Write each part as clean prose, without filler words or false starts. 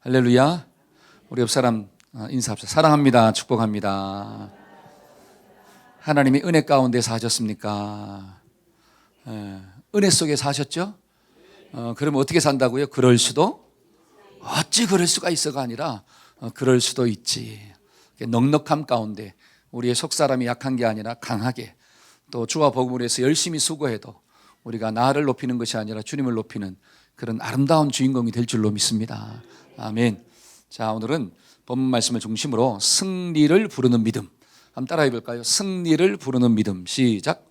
할렐루야. 우리 옆 사람 인사합시다. 사랑합니다. 축복합니다. 하나님이 은혜 가운데 사셨습니까? 은혜 속에 사셨죠? 그러면 어떻게 산다고요? 그럴 수도? 어찌 그럴 수가 있어가 아니라 그럴 수도 있지. 넉넉함 가운데 우리의 속사람이 약한 게 아니라 강하게, 또 주와 복음을 위해서 열심히 수고해도 우리가 나를 높이는 것이 아니라 주님을 높이는 그런 아름다운 주인공이 될 줄로 믿습니다. 아멘. 자, 오늘은 본문 말씀을 중심으로 승리를 부르는 믿음, 한번 따라해 볼까요? 승리를 부르는 믿음. 시작.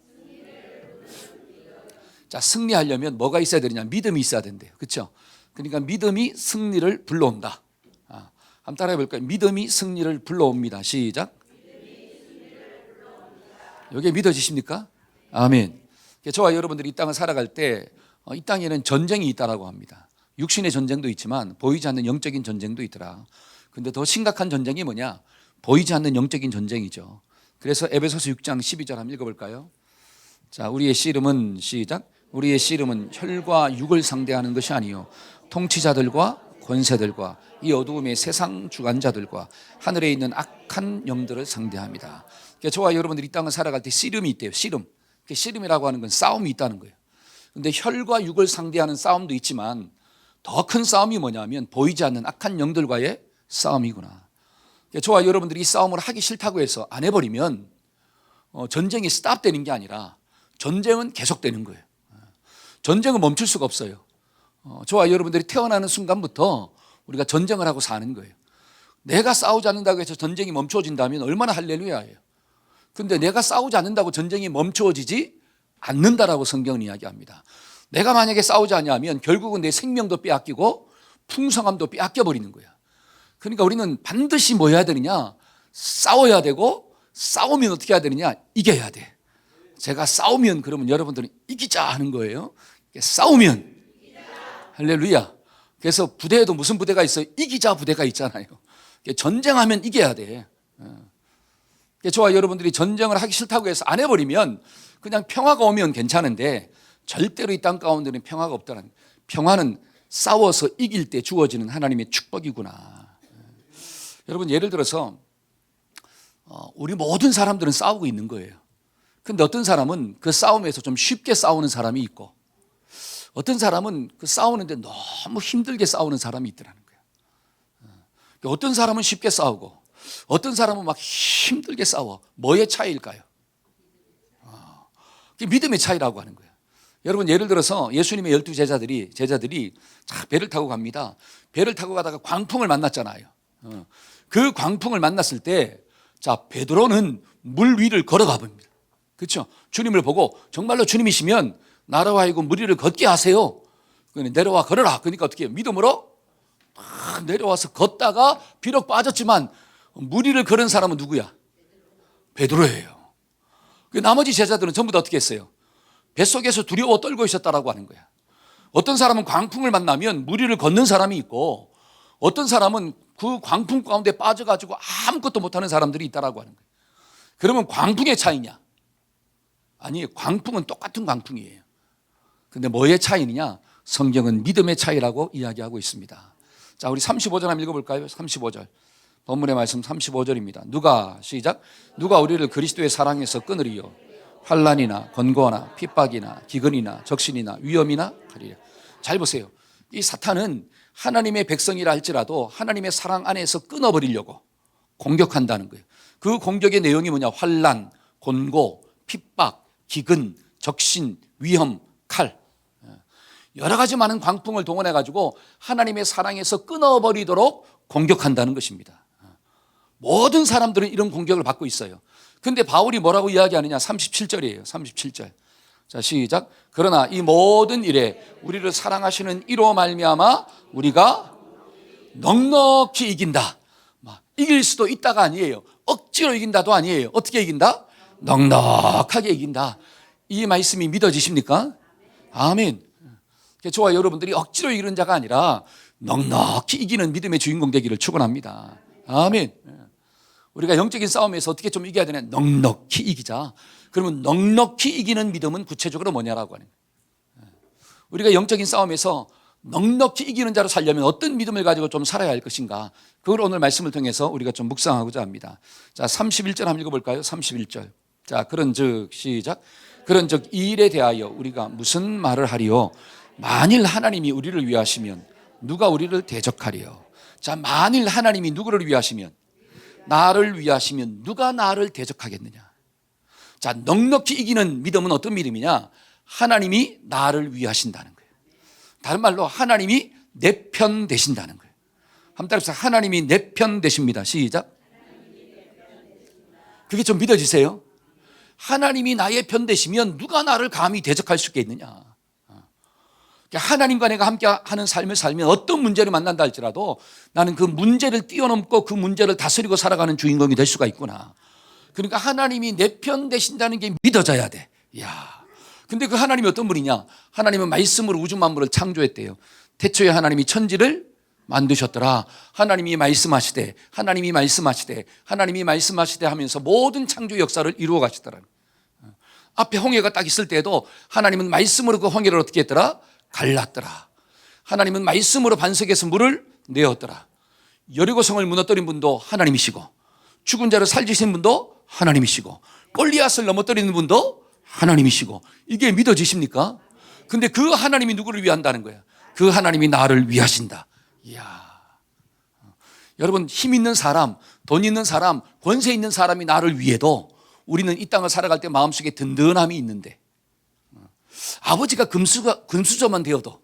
자, 승리하려면 뭐가 있어야 되느냐? 믿음이 있어야 된대요. 그렇죠? 그러니까 믿음이 승리를 불러온다. 한번 따라해 볼까요? 믿음이 승리를 불러옵니다. 시작. 이게 믿어지십니까? 아멘. 저와 여러분들이 이 땅을 살아갈 때 이 땅에는 전쟁이 있다라고 합니다. 육신의 전쟁도 있지만 보이지 않는 영적인 전쟁도 있더라. 근데 더 심각한 전쟁이 뭐냐? 보이지 않는 영적인 전쟁이죠. 그래서 에베소서 6장 12절 한번 읽어볼까요? 자, 우리의 씨름은 시작. 우리의 씨름은 혈과 육을 상대하는 것이 아니요 통치자들과 권세들과 이 어두움의 세상 주관자들과 하늘에 있는 악한 영들을 상대합니다. 그러니까 저와 여러분들이 이 땅을 살아갈 때 씨름이 있대요. 씨름. 씨름이라고 하는 건 싸움이 있다는 거예요. 근데 혈과 육을 상대하는 싸움도 있지만 더 큰 싸움이 뭐냐면 보이지 않는 악한 영들과의 싸움이구나. 저와 여러분들이 이 싸움을 하기 싫다고 해서 안 해버리면 전쟁이 스탑되는 게 아니라 전쟁은 계속되는 거예요. 전쟁은 멈출 수가 없어요. 저와 여러분들이 태어나는 순간부터 우리가 전쟁을 하고 사는 거예요. 내가 싸우지 않는다고 해서 전쟁이 멈춰진다면 얼마나 할렐루야예요. 근데 내가 싸우지 않는다고 전쟁이 멈춰지지 않는다라고 성경은 이야기합니다. 내가 만약에 싸우지 않냐면 결국은 내 생명도 빼앗기고 풍성함도 빼앗겨버리는 거야. 그러니까 우리는 반드시 뭐 해야 되느냐? 싸워야 되고, 싸우면 어떻게 해야 되느냐? 이겨야 돼. 제가 싸우면 그러면 여러분들은 이기자 하는 거예요. 싸우면 할렐루야. 그래서 부대에도 무슨 부대가 있어요? 이기자 부대가 있잖아요. 전쟁하면 이겨야 돼. 저와 여러분들이 전쟁을 하기 싫다고 해서 안 해버리면 그냥 평화가 오면 괜찮은데 절대로 이 땅 가운데는 평화가 없다는, 평화는 싸워서 이길 때 주어지는 하나님의 축복이구나. 여러분, 예를 들어서 우리 모든 사람들은 싸우고 있는 거예요. 근데 어떤 사람은 그 싸움에서 좀 쉽게 싸우는 사람이 있고, 어떤 사람은 그 싸우는데 너무 힘들게 싸우는 사람이 있더라는 거예요. 어떤 사람은 쉽게 싸우고 어떤 사람은 막 힘들게 싸워. 뭐의 차이일까요? 그게 믿음의 차이라고 하는 거예요. 여러분, 예를 들어서 예수님의 12 제자들이 배를 타고 갑니다. 배를 타고 가다가 광풍을 만났잖아요. 그 광풍을 만났을 때, 자, 베드로는 물 위를 걸어가 봅니다. 그렇죠? 주님을 보고 정말로 주님이시면 나로 하여금 물 위를 걷게 하세요. 내려와 걸어라. 그러니까 어떻게 해요? 믿음으로 내려와서 걷다가 비록 빠졌지만 물 위를 걸은 사람은 누구야? 베드로예요. 나머지 제자들은 전부 다 어떻게 했어요? 뱃속에서 두려워 떨고 있었다라고 하는 거야. 어떤 사람은 광풍을 만나면 물 위를 걷는 사람이 있고, 어떤 사람은 그 광풍 가운데 빠져가지고 아무것도 못하는 사람들이 있다라고 하는 거예요. 그러면 광풍의 차이냐? 아니, 광풍은 똑같은 광풍이에요. 근데 뭐의 차이느냐? 성경은 믿음의 차이라고 이야기하고 있습니다. 자, 우리 35절 한번 읽어볼까요? 35절. 본문의 말씀 35절입니다. 누가, 시작. 누가 우리를 그리스도의 사랑에서 끊으리요? 환난이나 권고나 핍박이나 기근이나 적신이나 위험이나 가리랴. 잘 보세요. 이 사탄은 하나님의 백성이라 할지라도 하나님의 사랑 안에서 끊어버리려고 공격한다는 거예요. 그 공격의 내용이 뭐냐? 환난, 권고, 핍박, 기근, 적신, 위험, 칼. 여러 가지 많은 광풍을 동원해가지고 하나님의 사랑에서 끊어버리도록 공격한다는 것입니다. 모든 사람들은 이런 공격을 받고 있어요. 근데 바울이 뭐라고 이야기하느냐? 37절이에요. 37절. 자, 시작. 그러나 이 모든 일에 우리를 사랑하시는 이로 말미암아 우리가 넉넉히 이긴다. 이길 수도 있다가 아니에요. 억지로 이긴다도 아니에요. 어떻게 이긴다? 넉넉하게 이긴다. 이 말씀이 믿어지십니까? 아멘. 저와 여러분들이 억지로 이기는 자가 아니라 넉넉히 이기는 믿음의 주인공 되기를 축원합니다. 아멘. 우리가 영적인 싸움에서 어떻게 좀 이겨야 되냐? 넉넉히 이기자. 그러면 넉넉히 이기는 믿음은 구체적으로 뭐냐라고 하는 거예요. 우리가 영적인 싸움에서 넉넉히 이기는 자로 살려면 어떤 믿음을 가지고 좀 살아야 할 것인가, 그걸 오늘 말씀을 통해서 우리가 좀 묵상하고자 합니다. 자, 31절 한번 읽어볼까요? 31절. 자, 그런즉 시작. 그런즉 이 일에 대하여 우리가 무슨 말을 하리요? 만일 하나님이 우리를 위하시면 누가 우리를 대적하리요? 자, 만일 하나님이 누구를 위하시면, 나를 위하시면 누가 나를 대적하겠느냐? 자, 넉넉히 이기는 믿음은 어떤 믿음이냐? 하나님이 나를 위하신다는 거예요. 다른 말로 하나님이 내 편 되신다는 거예요. 한번 따라해서 하나님이 내 편 되십니다. 시작. 그게 좀 믿어지세요? 하나님이 나의 편 되시면 누가 나를 감히 대적할 수 있겠느냐? 하나님과 내가 함께 하는 삶을 살면 어떤 문제를 만난다 할지라도 나는 그 문제를 뛰어넘고 그 문제를 다스리고 살아가는 주인공이 될 수가 있구나. 그러니까 하나님이 내 편 되신다는 게 믿어져야 돼. 이야. 근데 그 하나님이 어떤 분이냐? 하나님은 말씀으로 우주 만물을 창조했대요. 태초에 하나님이 천지를 만드셨더라. 하나님이 말씀하시되, 하나님이 말씀하시되, 하나님이 말씀하시되 하면서 모든 창조 역사를 이루어 가시더라. 앞에 홍해가 딱 있을 때도 하나님은 말씀으로 그 홍해를 어떻게 했더라? 갈랐더라. 하나님은 말씀으로 반석에서 물을 내었더라. 여리고성을 무너뜨린 분도 하나님이시고, 죽은 자를 살리신 분도 하나님이시고, 골리앗을 넘어뜨리는 분도 하나님이시고, 이게 믿어지십니까? 근데 그 하나님이 누구를 위한다는 거야? 그 하나님이 나를 위하신다. 이야. 여러분, 힘 있는 사람, 돈 있는 사람, 권세 있는 사람이 나를 위해도 우리는 이 땅을 살아갈 때 마음속에 든든함이 있는데, 아버지가 금수저만 되어도,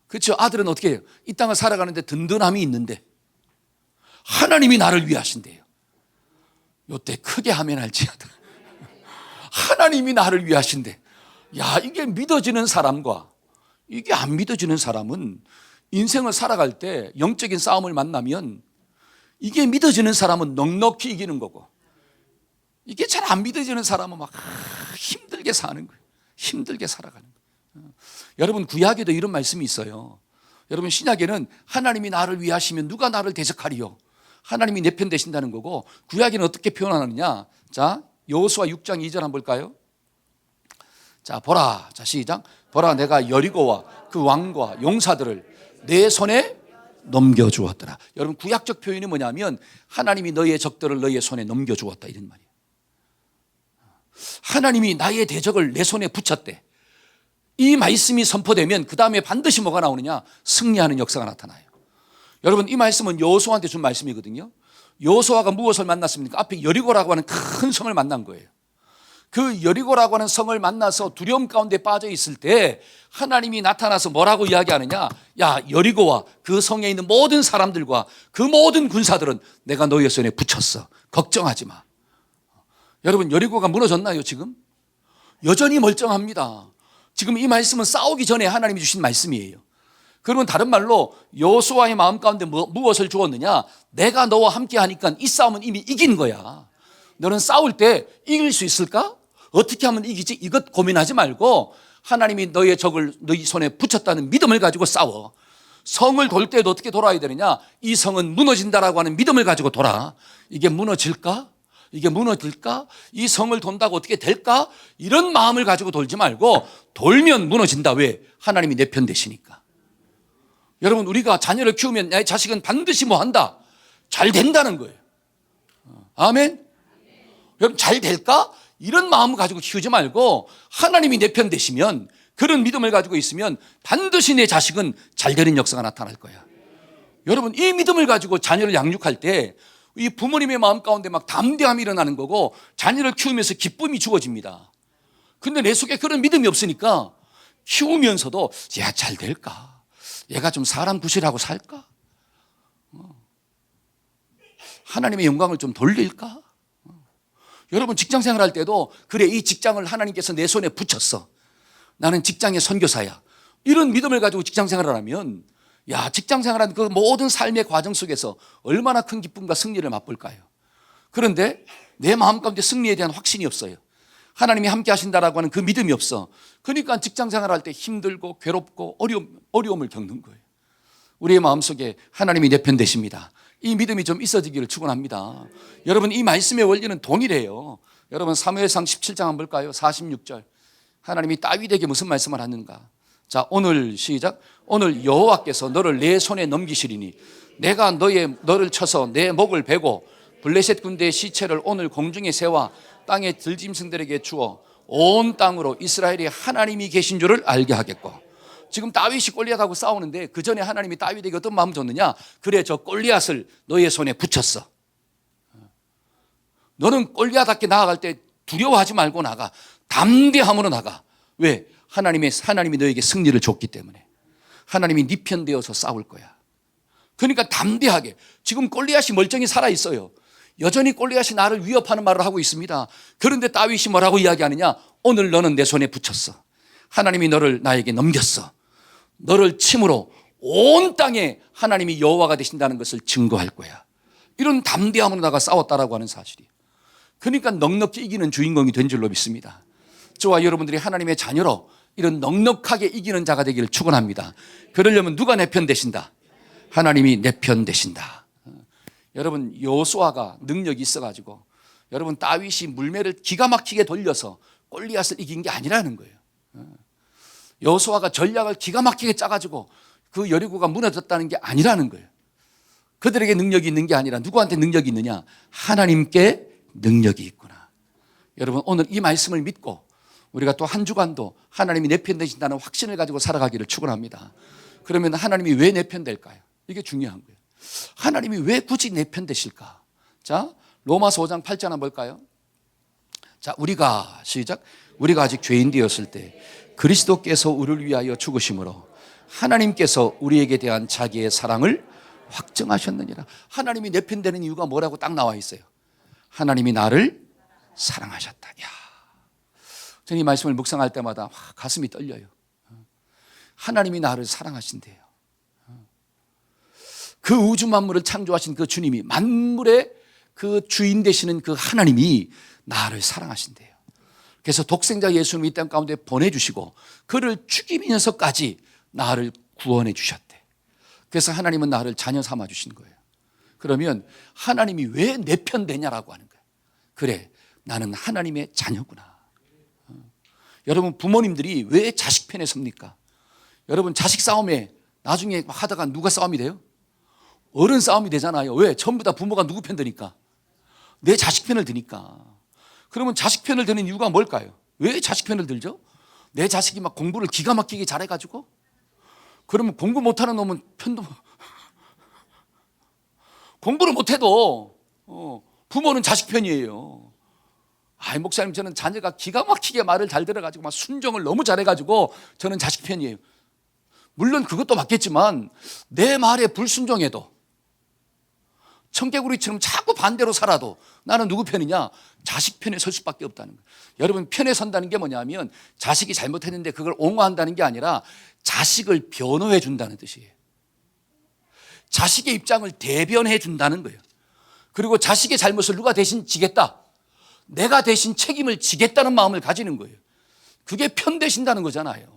그렇죠? 아들은 어떻게 해요? 이 땅을 살아가는데 든든함이 있는데 하나님이 나를 위하신대요. 요때 크게 하면 할지어다. 하나님이 나를 위하신대. 야, 이게 믿어지는 사람과 이게 안 믿어지는 사람은 인생을 살아갈 때 영적인 싸움을 만나면, 이게 믿어지는 사람은 넉넉히 이기는 거고, 이게 잘 안 믿어지는 사람은 막 힘들게 사는 거예요. 힘들게 살아가는 거예요. 여러분, 구약에도 이런 말씀이 있어요. 여러분, 신약에는 하나님이 나를 위하시면 누가 나를 대적하리요? 하나님이 내 편 되신다는 거고, 구약에는 어떻게 표현하느냐? 자, 여호수아 6장 2절 한번 볼까요? 자, 보라. 자, 시작. 보라, 내가 여리고와 그 왕과 용사들을 내 손에 넘겨주었더라. 여러분, 구약적 표현이 뭐냐면 하나님이 너의 적들을 너의 손에 넘겨주었다, 이런 말이에요. 하나님이 나의 대적을 내 손에 붙였대. 이 말씀이 선포되면 그 다음에 반드시 뭐가 나오느냐? 승리하는 역사가 나타나요. 여러분, 이 말씀은 여호수아한테 준 말씀이거든요. 여호수아가 무엇을 만났습니까? 앞에 여리고라고 하는 큰 성을 만난 거예요. 그 여리고라고 하는 성을 만나서 두려움 가운데 빠져 있을 때 하나님이 나타나서 뭐라고 이야기하느냐? 야, 여리고와 그 성에 있는 모든 사람들과 그 모든 군사들은 내가 너희의 손에 붙였어. 걱정하지 마. 여러분, 여리고가 무너졌나요 지금? 여전히 멀쩡합니다. 지금 이 말씀은 싸우기 전에 하나님이 주신 말씀이에요. 그러면 다른 말로 여호수아의 마음 가운데 무엇을 주었느냐? 내가 너와 함께 하니까 이 싸움은 이미 이긴 거야. 너는 싸울 때 이길 수 있을까? 어떻게 하면 이기지? 이것 고민하지 말고 하나님이 너의 적을 너희 손에 붙였다는 믿음을 가지고 싸워. 성을 돌 때도 어떻게 돌아야 되느냐? 이 성은 무너진다라고 하는 믿음을 가지고 돌아. 이게 무너질까? 이게 무너질까? 이 성을 돈다고 어떻게 될까? 이런 마음을 가지고 돌지 말고, 돌면 무너진다. 왜? 하나님이 내 편 되시니까. 여러분, 우리가 자녀를 키우면 나의 자식은 반드시 뭐 한다? 잘 된다는 거예요. 아멘? 여러분, 잘 될까? 이런 마음을 가지고 키우지 말고 하나님이 내 편 되시면, 그런 믿음을 가지고 있으면 반드시 내 자식은 잘 되는 역사가 나타날 거야. 여러분, 이 믿음을 가지고 자녀를 양육할 때 이 부모님의 마음 가운데 막 담대함이 일어나는 거고, 자녀를 키우면서 기쁨이 주어집니다. 근데 내 속에 그런 믿음이 없으니까 키우면서도 야, 잘 될까? 얘가 좀 사람 구실하고 살까? 하나님의 영광을 좀 돌릴까? 여러분, 직장 생활할 때도 그래, 이 직장을 하나님께서 내 손에 붙였어. 나는 직장의 선교사야. 이런 믿음을 가지고 직장 생활을 하면, 야, 직장 생활하는 그 모든 삶의 과정 속에서 얼마나 큰 기쁨과 승리를 맛볼까요? 그런데 내 마음 가운데 승리에 대한 확신이 없어요. 하나님이 함께 하신다라고 하는 그 믿음이 없어. 그러니까 직장 생활할 때 힘들고 괴롭고 어려움을 겪는 거예요. 우리의 마음속에 하나님이 내 편 되십니다. 이 믿음이 좀 있어지기를 축원합니다. 여러분, 이 말씀의 원리는 동일해요. 여러분, 사무엘상 17장 한번 볼까요? 46절. 하나님이 다윗에게 무슨 말씀을 하는가? 자, 오늘 시작. 오늘 여호와께서 너를 내 손에 넘기시리니 내가 너를 쳐서 내 목을 베고 블레셋 군대의 시체를 오늘 공중에 세워 땅의 들짐승들에게 주어 온 땅으로 이스라엘이 하나님이 계신 줄을 알게 하겠고. 지금 다윗이 골리앗하고 싸우는데 그 전에 하나님이 다윗에게 어떤 마음 줬느냐? 그래, 저 골리앗을 너의 손에 붙였어. 너는 골리앗답게 나아갈 때 두려워하지 말고 나가. 담대함으로 나가. 왜? 하나님이 너에게 승리를 줬기 때문에. 하나님이 네 편 되어서 싸울 거야. 그러니까 담대하게. 지금 골리앗이 멀쩡히 살아있어요. 여전히 골리앗이 나를 위협하는 말을 하고 있습니다. 그런데 다윗이 뭐라고 이야기하느냐? 오늘 너는 내 손에 붙였어. 하나님이 너를 나에게 넘겼어. 너를 침으로 온 땅에 하나님이 여호와가 되신다는 것을 증거할 거야. 이런 담대함으로 나가 싸웠다라고 하는 사실이. 그러니까 넉넉히 이기는 주인공이 된 줄로 믿습니다. 저와 여러분들이 하나님의 자녀로 이런 넉넉하게 이기는 자가 되기를 축원합니다. 그러려면 누가 내 편 되신다? 하나님이 내 편 되신다. 여러분, 여호수아가 능력이 있어가지고 여러분 다윗이 물매를 기가 막히게 돌려서 골리앗을 이긴 게 아니라는 거예요. 여호수아가 전략을 기가 막히게 짜가지고 그 여리고가 무너졌다는 게 아니라는 거예요. 그들에게 능력이 있는 게 아니라 누구한테 능력이 있느냐? 하나님께 능력이 있구나. 여러분, 오늘 이 말씀을 믿고 우리가 또 한 주간도 하나님이 내 편 되신다는 확신을 가지고 살아가기를 축원합니다. 그러면 하나님이 왜 내 편 될까요? 이게 중요한 거예요. 하나님이 왜 굳이 내 편 되실까? 자, 로마서 5장 8절 한번 볼까요? 자, 우리가 시작. 우리가 아직 죄인 되었을 때 그리스도께서 우리를 위하여 죽으심으로 하나님께서 우리에게 대한 자기의 사랑을 확증하셨느니라. 하나님이 내 편 되는 이유가 뭐라고 딱 나와 있어요. 하나님이 나를 사랑하셨다. 야, 저는 이 말씀을 묵상할 때마다 가슴이 떨려요. 하나님이 나를 사랑하신대요. 그 우주 만물을 창조하신 그 주님이, 만물의 그 주인 되시는 그 하나님이 나를 사랑하신대요. 그래서 독생자 예수님을 이 땅 가운데 보내주시고 그를 죽이면서까지 나를 구원해 주셨대. 그래서 하나님은 나를 자녀 삼아 주신 거예요. 그러면 하나님이 왜 내 편 되냐라고 하는 거예요. 그래, 나는 하나님의 자녀구나. 여러분, 부모님들이 왜 자식 편에 섭니까? 여러분, 자식 싸움에 나중에 하다가 누가 싸움이 돼요? 어른 싸움이 되잖아요. 왜? 전부 다 부모가 누구 편 드니까? 내 자식 편을 드니까. 그러면 자식 편을 드는 이유가 뭘까요? 왜 자식 편을 들죠? 내 자식이 막 공부를 기가 막히게 잘해가지고? 그러면 공부 못하는 놈은 편도 공부를 못해도 부모는 자식 편이에요. 아이, 목사님, 저는 자녀가 기가 막히게 말을 잘 들어가지고 막 순종을 너무 잘해가지고 저는 자식 편이에요. 물론 그것도 맞겠지만 내 말에 불순종해도 청개구리처럼 자꾸 반대로 살아도 나는 누구 편이냐? 자식 편에 설 수밖에 없다는 거예요. 여러분, 편에 선다는 게 뭐냐면 자식이 잘못했는데 그걸 옹호한다는 게 아니라 자식을 변호해 준다는 뜻이에요. 자식의 입장을 대변해 준다는 거예요. 그리고 자식의 잘못을 누가 대신 지겠다? 내가 대신 책임을 지겠다는 마음을 가지는 거예요. 그게 편 되신다는 거잖아요.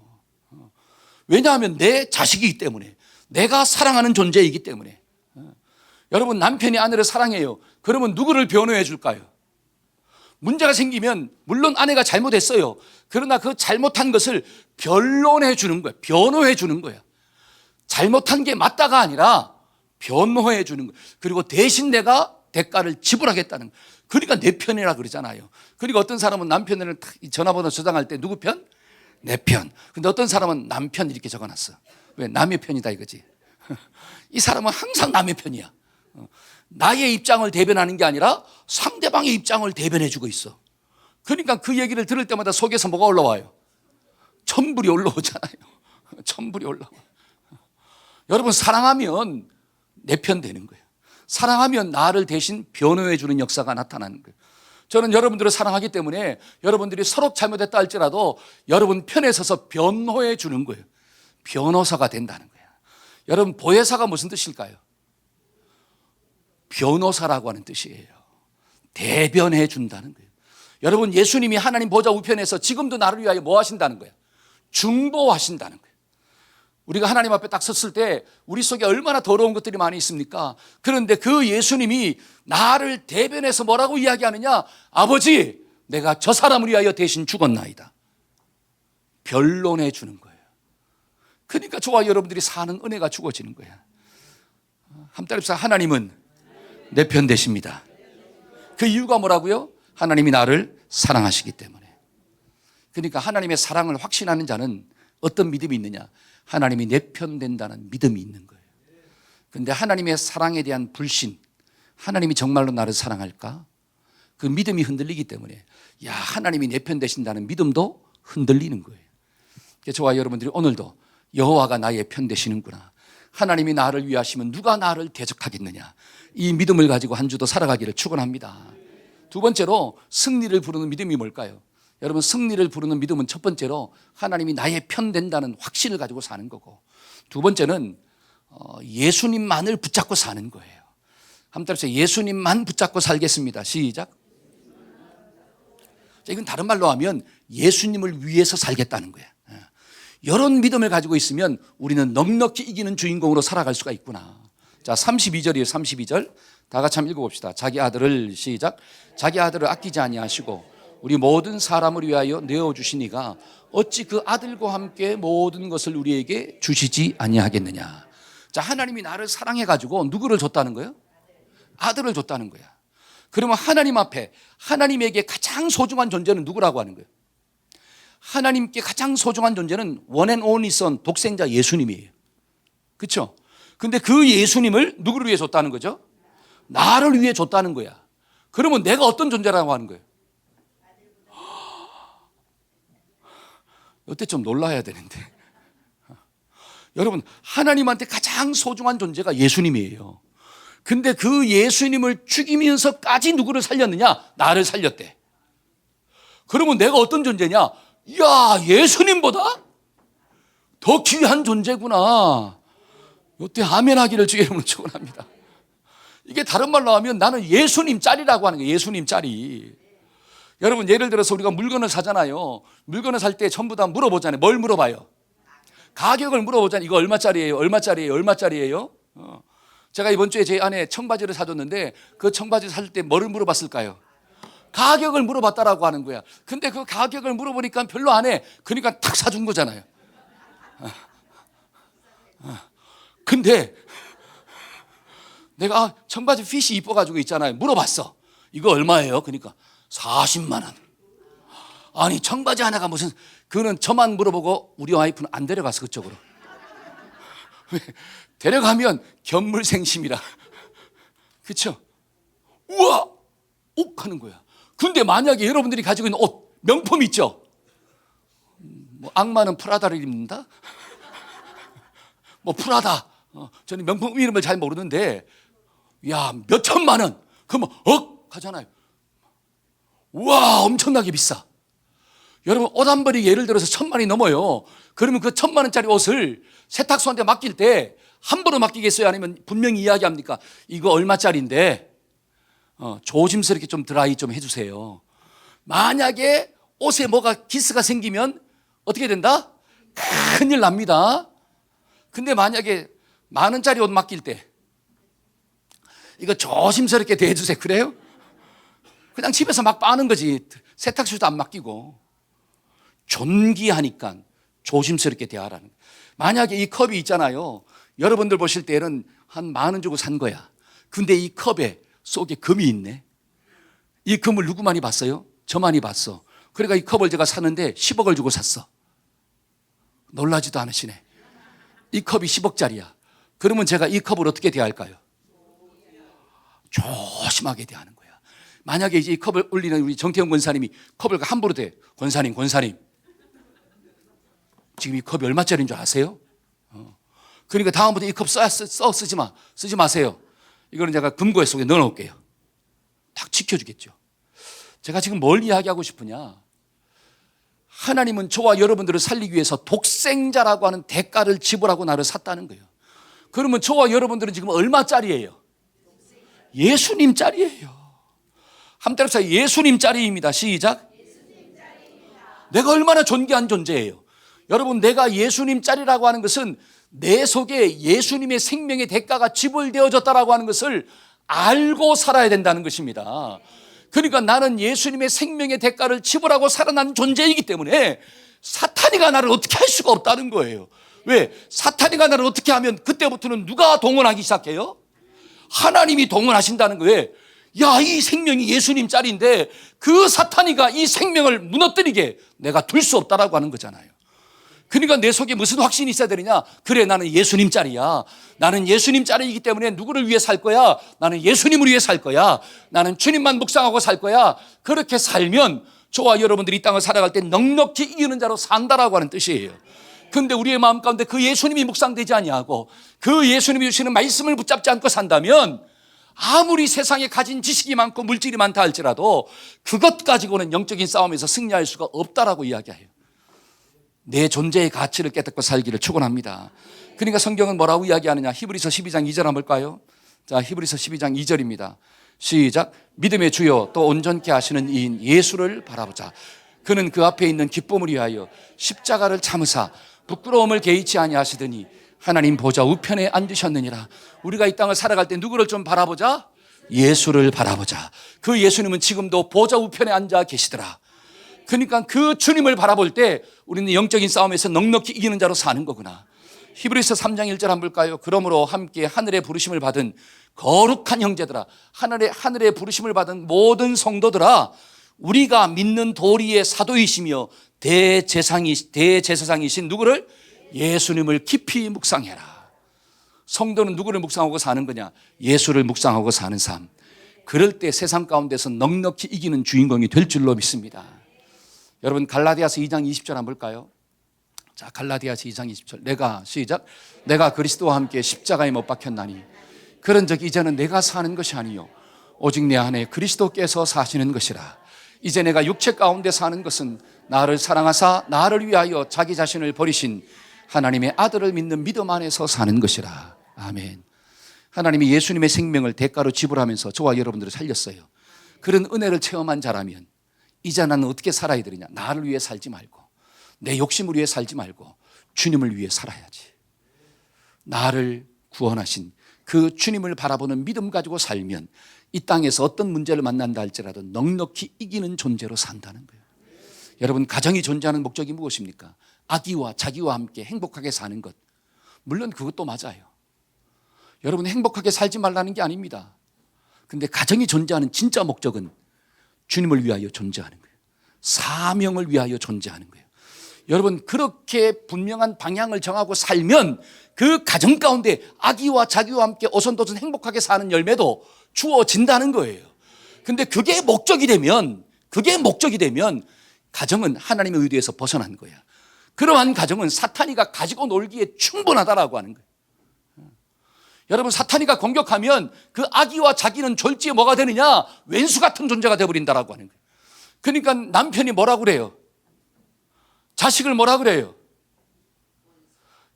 왜냐하면 내 자식이기 때문에, 내가 사랑하는 존재이기 때문에. 여러분, 남편이 아내를 사랑해요. 그러면 누구를 변호해 줄까요? 문제가 생기면 물론 아내가 잘못했어요. 그러나 그 잘못한 것을 변론해 주는 거예요. 변호해 주는 거예요. 잘못한 게 맞다가 아니라 변호해 주는 거예요. 그리고 대신 내가 대가를 지불하겠다는 거예요. 그러니까 내 편이라 그러잖아요. 그리고 어떤 사람은 남편을 전화번호 저장할 때 누구 편? 내 편. 근데 어떤 사람은 남편 이렇게 적어놨어. 왜? 남의 편이다 이거지. 이 사람은 항상 남의 편이야. 나의 입장을 대변하는 게 아니라 상대방의 입장을 대변해 주고 있어. 그러니까 그 얘기를 들을 때마다 속에서 뭐가 올라와요? 천불이 올라오잖아요. 천불이 올라와. 여러분, 사랑하면 내 편 되는 거예요. 사랑하면 나를 대신 변호해 주는 역사가 나타나는 거예요. 저는 여러분들을 사랑하기 때문에 여러분들이 서로 잘못했다 할지라도 여러분 편에 서서 변호해 주는 거예요. 변호사가 된다는 거예요. 여러분, 보혜사가 무슨 뜻일까요? 변호사라고 하는 뜻이에요. 대변해 준다는 거예요. 여러분, 예수님이 하나님 보좌 우편에서 지금도 나를 위하여 뭐 하신다는 거예요? 중보하신다는 거예요. 우리가 하나님 앞에 딱 섰을 때 우리 속에 얼마나 더러운 것들이 많이 있습니까? 그런데 그 예수님이 나를 대변해서 뭐라고 이야기하느냐? 아버지, 내가 저 사람을 위하여 대신 죽었나이다. 변론해 주는 거예요. 그러니까 저와 여러분들이 사는 은혜가 주어지는 거야. 한번 따라해보세요. 하나님은 내 편 되십니다. 그 이유가 뭐라고요? 하나님이 나를 사랑하시기 때문에. 그러니까 하나님의 사랑을 확신하는 자는 어떤 믿음이 있느냐? 하나님이 내 편 된다는 믿음이 있는 거예요. 그런데 하나님의 사랑에 대한 불신, 하나님이 정말로 나를 사랑할까? 그 믿음이 흔들리기 때문에 야, 하나님이 내 편 되신다는 믿음도 흔들리는 거예요. 저와 여러분들이 오늘도 여호와가 나의 편 되시는구나, 하나님이 나를 위하시면 누가 나를 대적하겠느냐, 이 믿음을 가지고 한 주도 살아가기를 축원합니다. 두 번째로 승리를 부르는 믿음이 뭘까요? 여러분, 승리를 부르는 믿음은 첫 번째로 하나님이 나의 편 된다는 확신을 가지고 사는 거고, 두 번째는 예수님만을 붙잡고 사는 거예요. 한번 따라서 예수님만 붙잡고 살겠습니다. 시작. 이건 다른 말로 하면 예수님을 위해서 살겠다는 거야. 이런 믿음을 가지고 있으면 우리는 넉넉히 이기는 주인공으로 살아갈 수가 있구나. 자, 32절이에요. 32절 다 같이 한번 읽어봅시다. 자기 아들을, 시작. 자기 아들을 아끼지 아니하시고 우리 모든 사람을 위하여 내어주시니가 어찌 그 아들과 함께 모든 것을 우리에게 주시지 아니하겠느냐. 자, 하나님이 나를 사랑해가지고 누구를 줬다는 거예요? 아들을 줬다는 거야. 그러면 하나님 앞에, 하나님에게 가장 소중한 존재는 누구라고 하는 거예요? 하나님께 가장 소중한 존재는 원 앤 온리 선, 독생자 예수님이에요. 그렇죠? 근데 그 예수님을 누구를 위해 줬다는 거죠? 나를 위해 줬다는 거야. 그러면 내가 어떤 존재라고 하는 거예요? 이때 좀 놀라야 되는데. 여러분, 하나님한테 가장 소중한 존재가 예수님이에요. 근데 그 예수님을 죽이면서까지 누구를 살렸느냐? 나를 살렸대. 그러면 내가 어떤 존재냐? 야, 예수님보다 더 귀한 존재구나. 이때 아멘 하기를 주의 이름으로 축원합니다. 이게 다른 말로 하면 나는 예수님 짤이라고 하는 거예요. 예수님 짤이. 여러분, 예를 들어서 우리가 물건을 사잖아요. 물건을 살 때 전부 다 물어보잖아요. 뭘 물어봐요? 가격을 물어보잖아요. 이거 얼마짜리예요? 얼마짜리예요? 얼마짜리예요? 제가 이번 주에 제 아내 청바지를 사줬는데 그 청바지 살 때 뭐를 물어봤을까요? 가격을 물어봤다라고 하는 거야. 근데 그 가격을 물어보니까 별로 안 해. 그러니까 탁 사준 거잖아요. 근데 내가 청바지 핏이 이뻐가지고 있잖아요. 물어봤어. 이거 얼마예요? 그러니까 40만 원. 아니, 청바지 하나가 무슨, 그는 저만 물어보고 우리 와이프는 안 데려갔어, 그쪽으로. 왜? 데려가면 견물생심이라. 그렇죠? 우와! 옥 하는 거야. 근데 만약에 여러분들이 가지고 있는 옷, 명품 있죠? 뭐 악마는 프라다를 입는다? 뭐 프라다. 저는 명품 이름을 잘 모르는데, 야, 몇 천만 원. 그러면 억 하잖아요. 우와, 엄청나게 비싸. 여러분, 옷 한 벌이 예를 들어서 1,000만 원이 넘어요. 그러면 그 1,000만 원짜리 옷을 세탁소한테 맡길 때 함부로 맡기겠어요? 아니면 분명히 이야기합니까? 이거 얼마짜리인데 조심스럽게 좀 드라이 좀 해주세요. 만약에 옷에 뭐가 기스가 생기면 어떻게 된다? 큰일 납니다. 근데 만약에 10,000원짜리 옷 맡길 때 이거 조심스럽게 대해주세요. 그래요? 그냥 집에서 막 빠는 거지. 세탁소도 안 맡기고. 존귀하니까 조심스럽게 대하라는 거예요. 만약에 이 컵이 있잖아요. 여러분들 보실 때는 한 10,000원 주고 산 거야. 근데 이 컵에 속에 금이 있네. 이 금을 누구 많이 봤어요? 저만이 봤어. 그러니까 이 컵을 제가 샀는데 10억을 주고 샀어. 놀라지도 않으시네. 이 컵이 10억짜리야. 그러면 제가 이 컵을 어떻게 대할까요? 조심하게 대하는 거야. 만약에 이제 이 컵을 올리는 우리 정태영 권사님이 컵을 함부로 대. 권사님. 지금 이 컵이 얼마짜리인 줄 아세요? 그러니까 다음부터 이 컵 쓰지 마세요. 이거는 제가 금고에 속에 넣어놓을게요. 딱 지켜주겠죠. 제가 지금 뭘 이야기하고 싶으냐? 하나님은 저와 여러분들을 살리기 위해서 독생자라고 하는 대가를 지불하고 나를 샀다는 거예요. 그러면 저와 여러분들은 지금 얼마짜리예요? 예수님짜리예요. 한번 따라서 예수님짜리입니다. 시작. 내가 얼마나 존귀한 존재예요. 여러분, 내가 예수님짜리라고 하는 것은 내 속에 예수님의 생명의 대가가 지불되어졌다라고 하는 것을 알고 살아야 된다는 것입니다. 그러니까 나는 예수님의 생명의 대가를 지불하고 살아난 존재이기 때문에 사탄이가 나를 어떻게 할 수가 없다는 거예요. 왜? 사탄이가 나를 어떻게 하면 그때부터는 누가 동원하기 시작해요? 하나님이 동원하신다는 거예요. 야, 이 생명이 예수님 짤인데 그 사탄이가 이 생명을 무너뜨리게 내가 둘 수 없다라고 하는 거잖아요. 그러니까 내 속에 무슨 확신이 있어야 되느냐? 그래, 나는 예수님 짤이야. 나는 예수님 짤이기 때문에 누구를 위해 살 거야? 나는 예수님을 위해 살 거야. 나는 주님만 묵상하고 살 거야. 그렇게 살면 저와 여러분들이 이 땅을 살아갈 때 넉넉히 이기는 자로 산다라고 하는 뜻이에요. 그런데 우리의 마음 가운데 그 예수님이 묵상되지 아니하고 그 예수님이 주시는 말씀을 붙잡지 않고 산다면 아무리 세상에 가진 지식이 많고 물질이 많다 할지라도 그것 가지고는 영적인 싸움에서 승리할 수가 없다라고 이야기해요. 내 존재의 가치를 깨닫고 살기를 축원합니다. 그러니까 성경은 뭐라고 이야기하느냐? 히브리서 12장 2절 한번 볼까요? 자, 히브리서 12장 2절입니다. 시작. 믿음의 주요 또 온전케 하시는 이인 예수를 바라보자. 그는 그 앞에 있는 기쁨을 위하여 십자가를 참으사 부끄러움을 개의치 아니하시더니 하나님 보좌 우편에 앉으셨느니라. 우리가 이 땅을 살아갈 때 누구를 좀 바라보자? 예수를 바라보자. 그 예수님은 지금도 보좌 우편에 앉아 계시더라. 그러니까 그 주님을 바라볼 때 우리는 영적인 싸움에서 넉넉히 이기는 자로 사는 거구나. 히브리서 3장 1절 한번 볼까요? 그러므로 함께 하늘의 부르심을 받은 거룩한 형제들아, 하늘의 부르심을 받은 모든 성도들아, 우리가 믿는 도리의 사도이시며 대제사장이신 누구를? 예수님을 깊이 묵상해라. 성도는 누구를 묵상하고 사는 거냐? 예수를 묵상하고 사는 삶. 그럴 때 세상 가운데서 넉넉히 이기는 주인공이 될 줄로 믿습니다. 여러분, 갈라디아서 2장 20절 한번 볼까요? 자, 갈라디아서 2장 20절. 시작. 내가 그리스도와 함께 십자가에 못 박혔나니 그런즉 이제는 내가 사는 것이 아니요 오직 내 안에 그리스도께서 사시는 것이라. 이제 내가 육체 가운데 사는 것은 나를 사랑하사 나를 위하여 자기 자신을 버리신 하나님의 아들을 믿는 믿음 안에서 사는 것이라. 아멘. 하나님이 예수님의 생명을 대가로 지불하면서 저와 여러분들을 살렸어요. 그런 은혜를 체험한 자라면 이제 나는 어떻게 살아야 되느냐? 나를 위해 살지 말고 내 욕심을 위해 살지 말고 주님을 위해 살아야지. 나를 구원하신 그 주님을 바라보는 믿음 가지고 살면 이 땅에서 어떤 문제를 만난다 할지라도 넉넉히 이기는 존재로 산다는 거예요. 여러분, 가정이 존재하는 목적이 무엇입니까? 아기와 자기와 함께 행복하게 사는 것. 물론 그것도 맞아요. 여러분, 행복하게 살지 말라는 게 아닙니다. 근데 가정이 존재하는 진짜 목적은 주님을 위하여 존재하는 거예요. 사명을 위하여 존재하는 거예요. 여러분, 그렇게 분명한 방향을 정하고 살면 그 가정 가운데 아기와 자기와 함께 오손도손 행복하게 사는 열매도 주어진다는 거예요. 근데 그게 목적이 되면 가정은 하나님의 의도에서 벗어난 거야. 그러한 가정은 사탄이가 가지고 놀기에 충분하다라고 하는 거예요. 여러분, 사탄이가 공격하면 그 아기와 자기는 졸지에 뭐가 되느냐? 왼수 같은 존재가 되어버린다라고 하는 거예요. 그러니까 남편이 뭐라고 그래요? 자식을 뭐라 그래요?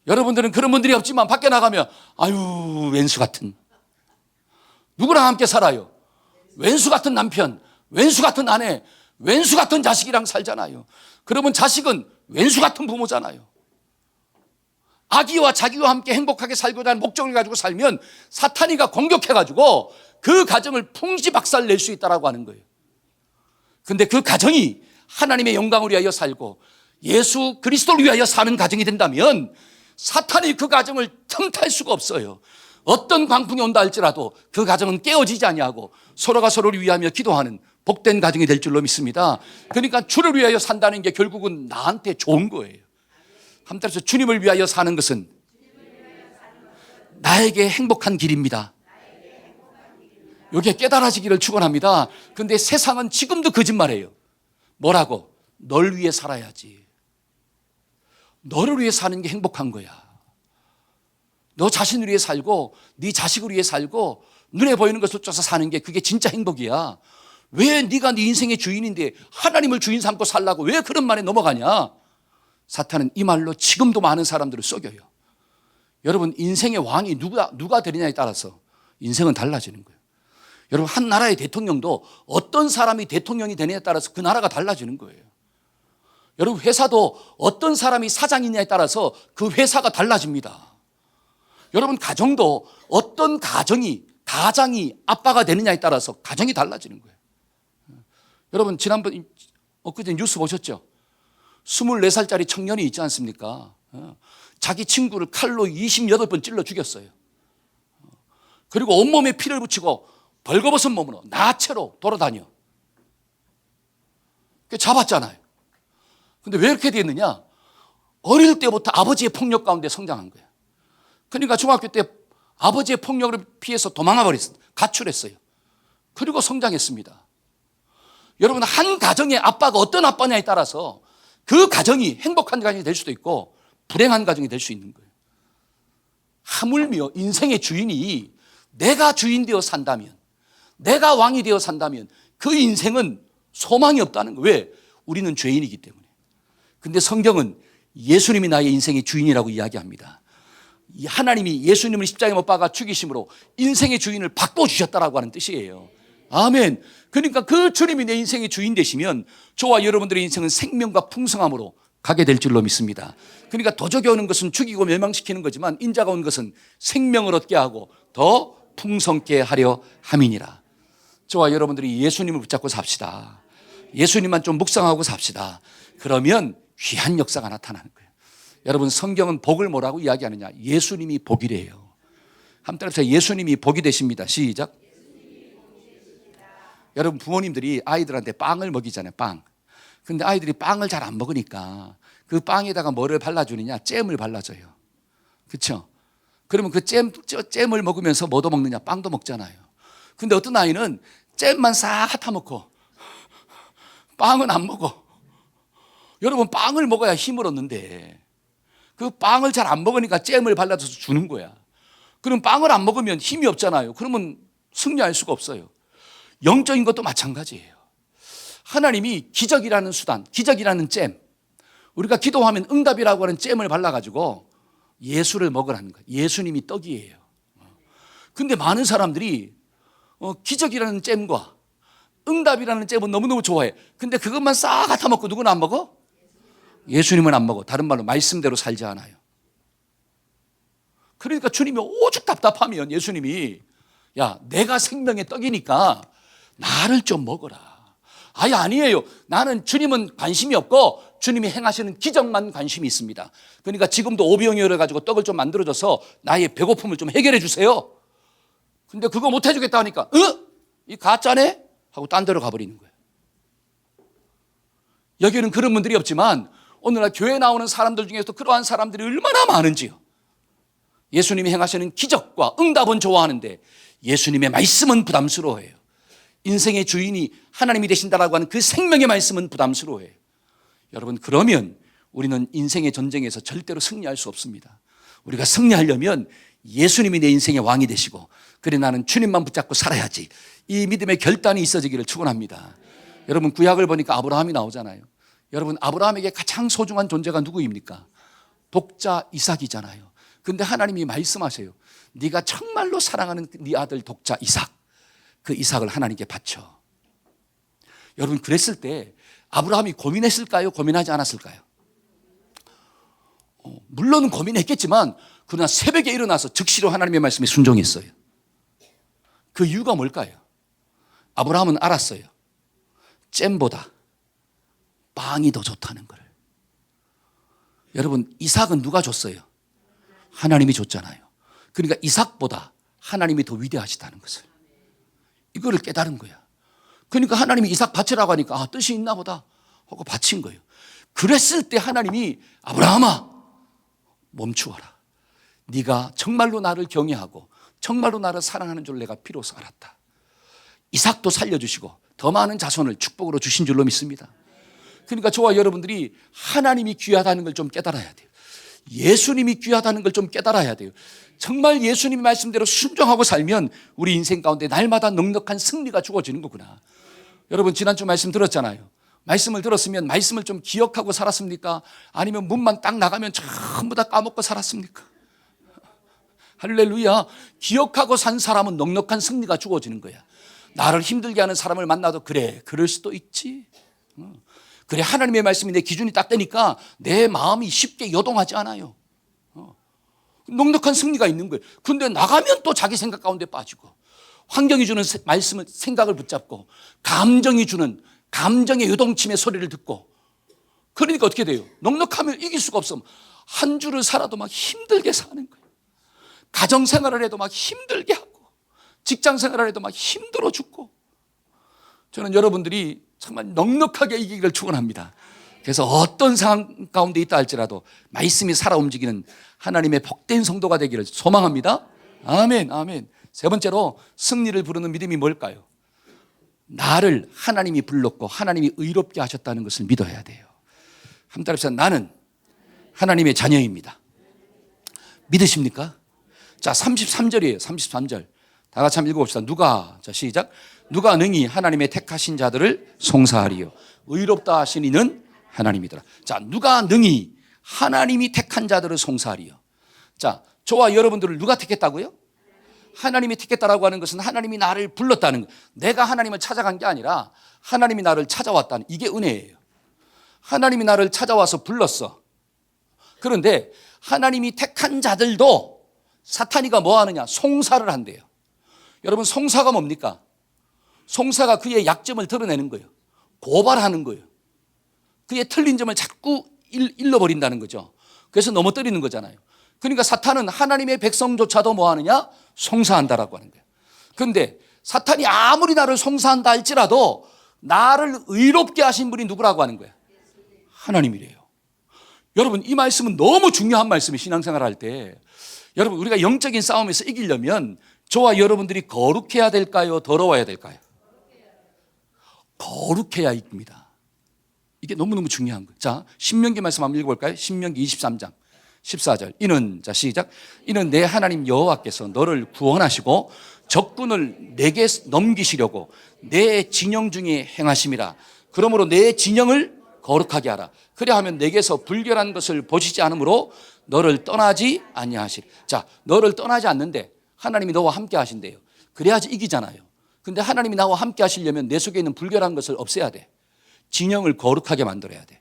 여러분들은 그런 분들이 없지만 밖에 나가면 아유, 왼수 같은. 누구랑 함께 살아요? 왼수 같은 남편, 왼수 같은 아내, 왼수 같은 자식이랑 살잖아요. 그러면 자식은 왼수 같은 부모잖아요. 아기와 자기와 함께 행복하게 살고자 하는 목적을 가지고 살면 사탄이가 공격해가지고 그 가정을 풍지박살 낼 수 있다고 하는 거예요. 근데 그 가정이 하나님의 영광을 위하여 살고 예수 그리스도를 위하여 사는 가정이 된다면 사탄이 그 가정을 틈탈 수가 없어요. 어떤 광풍이 온다 할지라도 그 가정은 깨어지지 아니하고 서로가 서로를 위하며 기도하는 복된 가정이 될 줄로 믿습니다. 그러니까 주를 위하여 산다는 게 결국은 나한테 좋은 거예요. 한 따라서 주님을 위하여 사는 것은 나에게 행복한 길입니다. 이게 깨달아지기를 축원합니다. 그런데 세상은 지금도 거짓말해요. 뭐라고? 널 위해 살아야지. 너를 위해 사는 게 행복한 거야. 너 자신을 위해 살고 네 자식을 위해 살고 눈에 보이는 것을 쫓아 사는 게 그게 진짜 행복이야. 왜 네가 네 인생의 주인인데 하나님을 주인 삼고 살라고 왜 그런 말에 넘어가냐? 사탄은 이 말로 지금도 많은 사람들을 속여요. 여러분, 인생의 왕이 누가 되느냐에 따라서 인생은 달라지는 거예요. 여러분, 한 나라의 대통령도 어떤 사람이 대통령이 되느냐에 따라서 그 나라가 달라지는 거예요. 여러분, 회사도 어떤 사람이 사장이냐에 따라서 그 회사가 달라집니다. 여러분, 가정도 어떤 가장이 아빠가 되느냐에 따라서 가정이 달라지는 거예요. 여러분, 엊그제 뉴스 보셨죠? 24살짜리 청년이 있지 않습니까? 자기 친구를 칼로 28번 찔러 죽였어요. 그리고 온몸에 피를 붙이고 벌거벗은 몸으로 나체로 돌아다녀. 잡았잖아요. 근데 왜 이렇게 됐느냐? 어릴 때부터 아버지의 폭력 가운데 성장한 거예요. 그러니까 중학교 때 아버지의 폭력을 피해서 도망가 버렸어요. 가출했어요. 그리고 성장했습니다. 여러분, 한 가정의 아빠가 어떤 아빠냐에 따라서 그 가정이 행복한 가정이 될 수도 있고 불행한 가정이 될 수 있는 거예요. 하물며 인생의 주인이 내가 주인 되어 산다면, 내가 왕이 되어 산다면 그 인생은 소망이 없다는 거예요. 왜? 우리는 죄인이기 때문에. 근데 성경은 예수님이 나의 인생의 주인이라고 이야기합니다. 하나님이 예수님을 십자가에 못 박아 죽이심으로 인생의 주인을 바꿔주셨다라고 하는 뜻이에요. 아멘. 그러니까 그 주님이 내 인생의 주인 되시면 저와 여러분들의 인생은 생명과 풍성함으로 가게 될 줄로 믿습니다. 그러니까 도적이 오는 것은 죽이고 멸망시키는 거지만 인자가 온 것은 생명을 얻게 하고 더 풍성케 하려 함이니라. 저와 여러분들이 예수님을 붙잡고 삽시다. 예수님만 좀 묵상하고 삽시다. 그러면 귀한 역사가 나타나는 거예요. 여러분, 성경은 복을 뭐라고 이야기하느냐? 예수님이 복이래요. 한번 따라서 예수님이 복이 되십니다. 시작. 여러분, 부모님들이 아이들한테 빵을 먹이잖아요. 빵. 근데 아이들이 빵을 잘 안 먹으니까 그 빵에다가 뭐를 발라주느냐? 잼을 발라줘요. 그렇죠? 그러면 그 잼을 먹으면서 뭐도 먹느냐? 빵도 먹잖아요. 근데 어떤 아이는 잼만 싹 핥아먹고 빵은 안 먹어. 여러분, 빵을 먹어야 힘을 얻는데 그 빵을 잘 안 먹으니까 잼을 발라줘서 주는 거야. 그럼 빵을 안 먹으면 힘이 없잖아요. 그러면 승리할 수가 없어요. 영적인 것도 마찬가지예요. 하나님이 기적이라는 수단, 기적이라는 잼, 우리가 기도하면 응답이라고 하는 잼을 발라가지고 예수를 먹으라는 거예요. 예수님이 떡이에요. 근데 많은 사람들이 기적이라는 잼과 응답이라는 잼은 너무너무 좋아해. 근데 그것만 싹 핥아먹고 누구는 안 먹어? 예수님은 안 먹어. 다른 말로 말씀대로 살지 않아요. 그러니까 주님이 오죽 답답하면 예수님이 야, 내가 생명의 떡이니까 나를 좀 먹어라. 아예 아니에요. 나는 주님은 관심이 없고 주님이 행하시는 기적만 관심이 있습니다. 그러니까 지금도 오병이어를 가지고 떡을 좀 만들어줘서 나의 배고픔을 좀 해결해 주세요. 근데 그거 못 해주겠다 하니까 이 가짜네? 하고 딴 데로 가버리는 거예요. 여기는 그런 분들이 없지만 오늘날 교회에 나오는 사람들 중에서도 그러한 사람들이 얼마나 많은지요. 예수님이 행하시는 기적과 응답은 좋아하는데 예수님의 말씀은 부담스러워해요. 인생의 주인이 하나님이 되신다라고 하는 그 생명의 말씀은 부담스러워해요. 여러분, 그러면 우리는 인생의 전쟁에서 절대로 승리할 수 없습니다. 우리가 승리하려면 예수님이 내 인생의 왕이 되시고 그래 나는 주님만 붙잡고 살아야지, 이 믿음의 결단이 있어지기를 축원합니다. 여러분, 구약을 보니까 아브라함이 나오잖아요. 여러분, 아브라함에게 가장 소중한 존재가 누구입니까? 독자 이삭이잖아요. 근데 하나님이 말씀하세요. 네가 정말로 사랑하는 네 아들 독자 이삭, 그 이삭을 하나님께 바쳐. 여러분, 그랬을 때 아브라함이 고민했을까요? 고민하지 않았을까요? 물론 고민했겠지만 그러나 새벽에 일어나서 즉시로 하나님의 말씀에 순종했어요. 그 이유가 뭘까요? 아브라함은 알았어요. 잼보다 빵이 더 좋다는 걸. 여러분, 이삭은 누가 줬어요? 하나님이 줬잖아요. 그러니까 이삭보다 하나님이 더 위대하시다는 것을, 이거를 깨달은 거야. 그러니까 하나님이 이삭 바치라고 하니까 뜻이 있나 보다 하고 바친 거예요. 그랬을 때 하나님이 아브라함아, 멈추어라. 네가 정말로 나를 경외하고 정말로 나를 사랑하는 줄 내가 비로소 알았다. 이삭도 살려주시고 더 많은 자손을 축복으로 주신 줄로 믿습니다. 그러니까 저와 여러분들이 하나님이 귀하다는 걸 좀 깨달아야 돼요. 예수님이 귀하다는 걸 좀 깨달아야 돼요. 정말 예수님의 말씀대로 순종하고 살면 우리 인생 가운데 날마다 넉넉한 승리가 주어지는 거구나. 여러분, 지난주 말씀 들었잖아요. 말씀을 들었으면 말씀을 좀 기억하고 살았습니까? 아니면 문만 딱 나가면 전부 다 까먹고 살았습니까? 할렐루야. 기억하고 산 사람은 넉넉한 승리가 주어지는 거야. 나를 힘들게 하는 사람을 만나도 그래, 그럴 수도 있지. 그래, 하나님의 말씀이 내 기준이 딱 되니까 내 마음이 쉽게 요동하지 않아요. 넉넉한 승리가 있는 거예요. 근데 나가면 또 자기 생각 가운데 빠지고, 환경이 주는 말씀을, 생각을 붙잡고, 감정이 주는 감정의 요동침의 소리를 듣고, 그러니까 어떻게 돼요? 넉넉하면 이길 수가 없어. 한 주를 살아도 막 힘들게 사는 거예요. 가정생활을 해도 막 힘들게 하고 직장생활을 해도 막 힘들어 죽고. 저는 여러분들이 정말 넉넉하게 이기기를 축원합니다. 그래서 어떤 상황 가운데 있다 할지라도 말씀이 살아 움직이는 하나님의 복된 성도가 되기를 소망합니다. 아멘, 아멘. 세 번째로 승리를 부르는 믿음이 뭘까요? 나를 하나님이 불렀고 하나님이 의롭게 하셨다는 것을 믿어야 돼요. 한번 따라합시다. 나는 하나님의 자녀입니다. 믿으십니까? 자, 33절이에요. 33절. 다 같이 한번 읽어봅시다. 누가, 자, 시작. 누가 능히 하나님의 택하신 자들을 송사하리요. 의롭다 하신 이는 하나님이더라. 자, 누가 능히 하나님이 택한 자들을 송사하리요. 자, 저와 여러분들을 누가 택했다고요? 하나님이 택했다라고 하는 것은 하나님이 나를 불렀다는 것. 내가 하나님을 찾아간 게 아니라 하나님이 나를 찾아왔다는, 이게 은혜예요. 하나님이 나를 찾아와서 불렀어. 그런데 하나님이 택한 자들도 사탄이가 뭐 하느냐? 송사를 한대요. 여러분, 송사가 뭡니까? 송사가 그의 약점을 드러내는 거예요. 고발하는 거예요. 그의 틀린 점을 자꾸 일러버린다는 거죠. 그래서 넘어뜨리는 거잖아요. 그러니까 사탄은 하나님의 백성조차도 뭐 하느냐? 송사한다라고 하는 거예요. 그런데 사탄이 아무리 나를 송사한다 할지라도 나를 의롭게 하신 분이 누구라고 하는 거예요? 하나님이래요. 여러분, 이 말씀은 너무 중요한 말씀이에요. 신앙생활 할 때. 여러분, 우리가 영적인 싸움에서 이기려면 저와 여러분들이 거룩해야 될까요? 더러워야 될까요? 거룩해야 이깁니다. 이게 너무너무 중요한 거예요. 자, 신명기 말씀 한번 읽어볼까요? 신명기 23장 14절. 이는, 자, 시작. 이는 내 하나님 여호와께서 너를 구원하시고 적군을 내게 넘기시려고 내 진영 중에 행하심이라. 그러므로 내 진영을 거룩하게 하라. 그래 하면 내게서 불결한 것을 보시지 않으므로 너를 떠나지 아니하시리. 자, 너를 떠나지 않는데 하나님이 너와 함께 하신대요. 그래야지 이기잖아요. 근데 하나님이 나와 함께 하시려면 내 속에 있는 불결한 것을 없애야 돼. 진영을 거룩하게 만들어야 돼.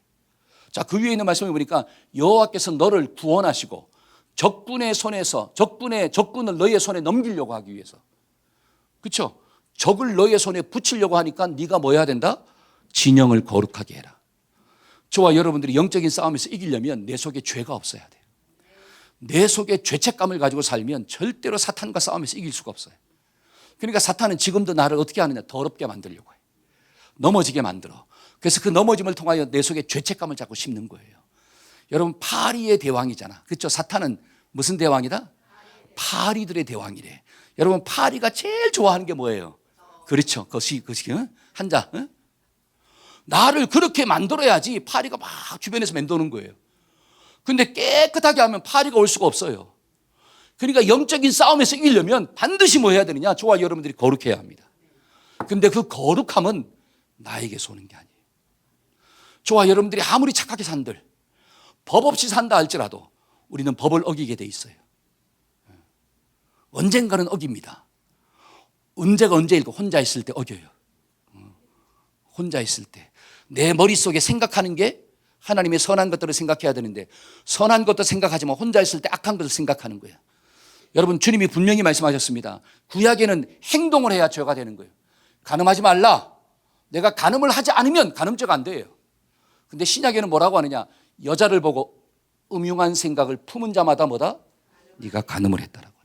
자, 그 위에 있는 말씀을 보니까 여호와께서 너를 구원하시고 적군의 손에서 적군을 너의 손에 넘기려고 하기 위해서. 그렇죠? 적을 너의 손에 붙이려고 하니까 네가 뭐 해야 된다? 진영을 거룩하게 해라. 저와 여러분들이 영적인 싸움에서 이기려면 내 속에 죄가 없어야 돼요. 내 속에 죄책감을 가지고 살면 절대로 사탄과 싸움에서 이길 수가 없어요. 그러니까 사탄은 지금도 나를 어떻게 하느냐? 더럽게 만들려고 해요. 넘어지게 만들어. 그래서 그 넘어짐을 통하여 내 속에 죄책감을 자꾸 심는 거예요. 여러분, 파리의 대왕이잖아. 그렇죠? 사탄은 무슨 대왕이다? 파리들의 대왕이래. 여러분, 파리가 제일 좋아하는 게 뭐예요? 그렇죠. 그것이 한자. 나를 그렇게 만들어야지 파리가 막 주변에서 맴도는 거예요. 근데 깨끗하게 하면 파리가 올 수가 없어요. 그러니까 영적인 싸움에서 이기려면 반드시 뭐 해야 되느냐? 저와 여러분들이 거룩해야 합니다. 근데 그 거룩함은 나에게서 오는 게 아니에요. 저와 여러분들이 아무리 착하게 산들, 법 없이 산다 할지라도 우리는 법을 어기게 돼 있어요. 언젠가는 어깁니다. 언제가 언제일까? 혼자 있을 때 어겨요. 혼자 있을 때. 내 머릿속에 생각하는 게 하나님의 선한 것들을 생각해야 되는데 선한 것도 생각하지만 혼자 있을 때 악한 것을 생각하는 거예요. 여러분, 주님이 분명히 말씀하셨습니다. 구약에는 행동을 해야 죄가 되는 거예요. 간음하지 말라. 내가 간음을 하지 않으면 간음죄가 안 돼요. 근데 신약에는 뭐라고 하느냐? 여자를 보고 음흉한 생각을 품은 자마다 뭐다? 네가 간음을 했다라고.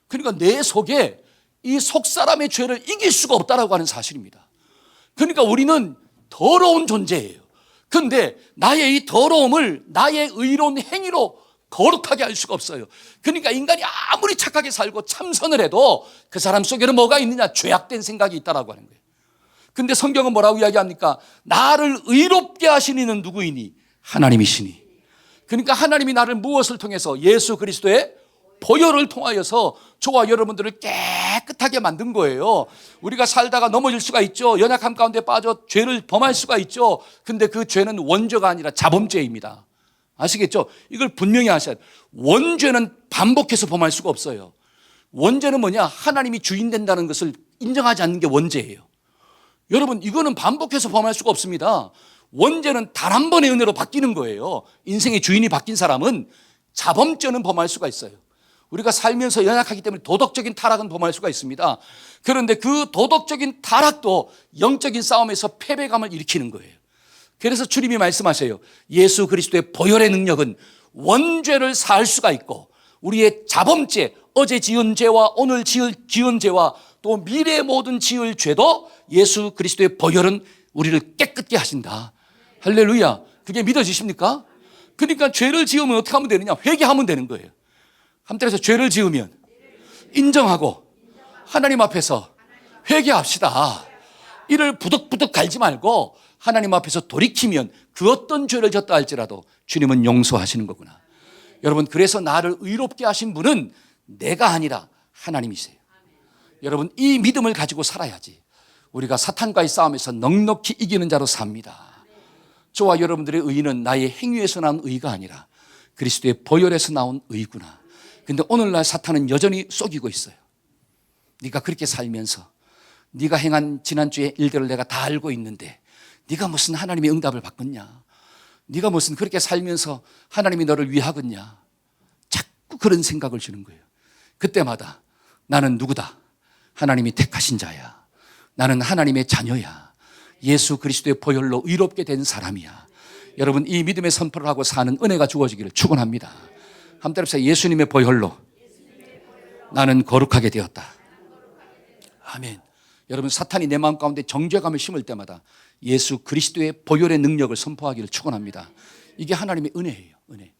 그러니까 내 속에 이 속사람의 죄를 이길 수가 없다라고 하는 사실입니다. 그러니까 우리는 더러운 존재예요. 그런데 나의 이 더러움을 나의 의로운 행위로 거룩하게 할 수가 없어요. 그러니까 인간이 아무리 착하게 살고 참선을 해도 그 사람 속에는 뭐가 있느냐? 죄악된 생각이 있다라고 하는 거예요. 근데 성경은 뭐라고 이야기합니까? 나를 의롭게 하신 이는 누구이니? 하나님이시니. 그러니까 하나님이 나를 무엇을 통해서? 예수 그리스도의 보혈을 통하여서 저와 여러분들을 깨끗하게 만든 거예요. 우리가 살다가 넘어질 수가 있죠. 연약함 가운데 빠져 죄를 범할 수가 있죠. 근데 그 죄는 원죄가 아니라 자범죄입니다. 아시겠죠? 이걸 분명히 아셔야 돼요. 원죄는 반복해서 범할 수가 없어요. 원죄는 뭐냐? 하나님이 주인 된다는 것을 인정하지 않는 게 원죄예요. 여러분, 이거는 반복해서 범할 수가 없습니다. 원죄는 단 한 번의 은혜로 바뀌는 거예요. 인생의 주인이 바뀐 사람은 자범죄는 범할 수가 있어요. 우리가 살면서 연약하기 때문에 도덕적인 타락은 범할 수가 있습니다. 그런데 그 도덕적인 타락도 영적인 싸움에서 패배감을 일으키는 거예요. 그래서 주님이 말씀하세요. 예수 그리스도의 보혈의 능력은 원죄를 사할 수가 있고 우리의 자범죄, 어제 지은 죄와 오늘 지은 죄와 또 미래의 모든 지을 죄도 예수 그리스도의 보혈은 우리를 깨끗게 하신다. 할렐루야. 그게 믿어지십니까? 그러니까 죄를 지으면 어떻게 하면 되느냐? 회개하면 되는 거예요. 한때에서 죄를 지으면 인정하고 하나님 앞에서 회개합시다. 이를 부득부득 갈지 말고 하나님 앞에서 돌이키면 그 어떤 죄를 졌다 할지라도 주님은 용서하시는 거구나. 여러분, 그래서 나를 의롭게 하신 분은 내가 아니라 하나님이세요. 여러분, 이 믿음을 가지고 살아야지 우리가 사탄과의 싸움에서 넉넉히 이기는 자로 삽니다. 저와 여러분들의 의는 나의 행위에서 나온 의가 아니라 그리스도의 보혈에서 나온 의구나. 근데 오늘날 사탄은 여전히 속이고 있어요. 네가 그렇게 살면서 네가 행한 지난주의 일들을 내가 다 알고 있는데 네가 무슨 하나님의 응답을 받겠냐? 네가 무슨 그렇게 살면서 하나님이 너를 위하겠냐? 자꾸 그런 생각을 주는 거예요. 그때마다 나는 누구다? 하나님이 택하신 자야. 나는 하나님의 자녀야. 예수 그리스도의 보혈로 의롭게 된 사람이야. 여러분, 이 믿음의 선포를 하고 사는 은혜가 주어지기를 축원합니다. 한번 따라서 예수님의 보혈로 나는 거룩하게 되었다. 아멘. 여러분, 사탄이 내 마음 가운데 정죄감을 심을 때마다 예수 그리스도의 보혈의 능력을 선포하기를 축원합니다. 이게 하나님의 은혜예요. 은혜.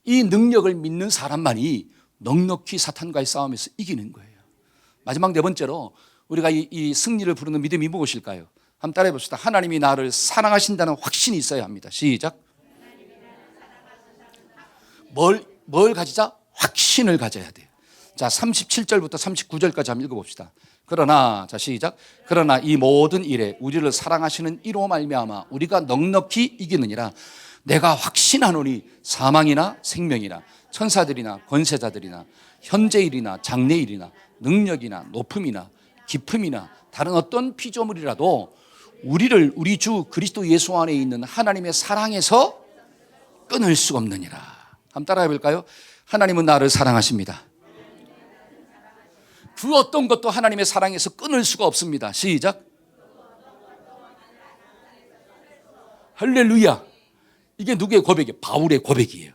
이 능력을 믿는 사람만이 넉넉히 사탄과의 싸움에서 이기는 거예요. 마지막 네 번째로 우리가 이 승리를 부르는 믿음이 무엇일까요? 한번 따라해 봅시다. 하나님이 나를 사랑하신다는 확신이 있어야 합니다. 시작. 뭘 가지자? 확신을 가져야 돼요. 자, 37절부터 39절까지 한번 읽어봅시다. 그러나, 자, 시작. 그러나 이 모든 일에 우리를 사랑하시는 이로 말미암아 우리가 넉넉히 이기느니라. 내가 확신하노니 사망이나 생명이나 천사들이나 권세자들이나 현재일이나 장래일이나 능력이나 높음이나 깊음이나 다른 어떤 피조물이라도 우리를 우리 주 그리스도 예수 안에 있는 하나님의 사랑에서 끊을 수가 없느니라. 한번 따라해 볼까요? 하나님은 나를 사랑하십니다. 그 어떤 것도 하나님의 사랑에서 끊을 수가 없습니다. 시작. 할렐루야. 이게 누구의 고백이에요? 바울의 고백이에요.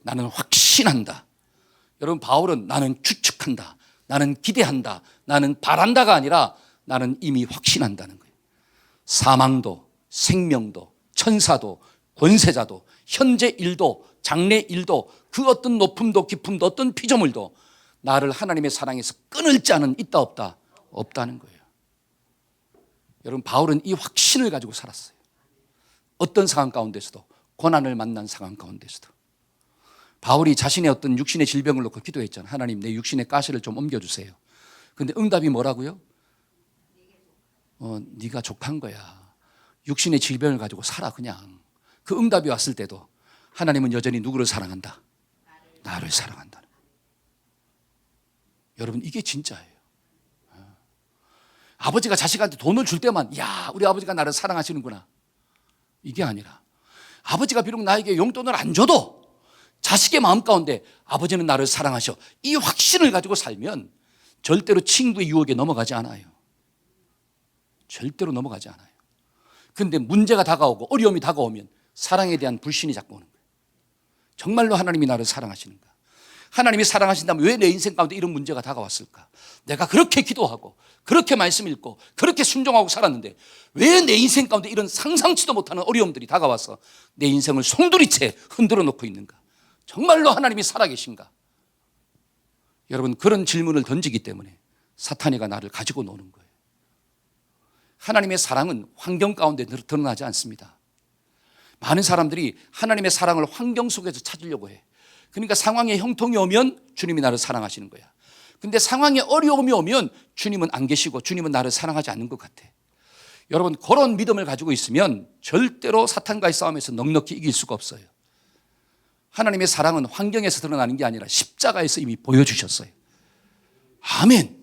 나는 확신한다. 여러분, 바울은 나는 추측한다, 나는 기대한다, 나는 바란다가 아니라 나는 이미 확신한다는 거예요. 사망도 생명도 천사도 권세자도 현재 일도 장래 일도 그 어떤 높음도 깊음도 어떤 피조물도 나를 하나님의 사랑에서 끊을 자는 있다 없다? 없다는 거예요. 여러분, 바울은 이 확신을 가지고 살았어요. 어떤 상황 가운데서도, 고난을 만난 상황 가운데서도. 바울이 자신의 어떤 육신의 질병을 놓고 기도했잖아요. 하나님, 내 육신의 가시를 좀 옮겨주세요. 근데 응답이 뭐라고요? 네가 족한 거야. 육신의 질병을 가지고 살아 그냥. 그 응답이 왔을 때도 하나님은 여전히 누구를 사랑한다? 나를 사랑한다는 거예요. 여러분, 이게 진짜예요. 아버지가 자식한테 돈을 줄 때만 야, 우리 아버지가 나를 사랑하시는구나. 이게 아니라 아버지가 비록 나에게 용돈을 안 줘도 자식의 마음 가운데 아버지는 나를 사랑하셔. 이 확신을 가지고 살면 절대로 친구의 유혹에 넘어가지 않아요. 절대로 넘어가지 않아요. 그런데 문제가 다가오고 어려움이 다가오면 사랑에 대한 불신이 자꾸 오는 거예요. 정말로 하나님이 나를 사랑하시는가? 하나님이 사랑하신다면 왜 내 인생 가운데 이런 문제가 다가왔을까? 내가 그렇게 기도하고 그렇게 말씀 읽고 그렇게 순종하고 살았는데 왜 내 인생 가운데 이런 상상치도 못하는 어려움들이 다가와서 내 인생을 송두리째 흔들어 놓고 있는가? 정말로 하나님이 살아계신가? 여러분, 그런 질문을 던지기 때문에 사탄이가 나를 가지고 노는 거예요. 하나님의 사랑은 환경 가운데 드러나지 않습니다. 많은 사람들이 하나님의 사랑을 환경 속에서 찾으려고 해. 그러니까 상황에 형통이 오면 주님이 나를 사랑하시는 거야. 근데 상황에 어려움이 오면 주님은 안 계시고 주님은 나를 사랑하지 않는 것 같아. 여러분, 그런 믿음을 가지고 있으면 절대로 사탄과의 싸움에서 넉넉히 이길 수가 없어요. 하나님의 사랑은 환경에서 드러나는 게 아니라 십자가에서 이미 보여주셨어요. 아멘.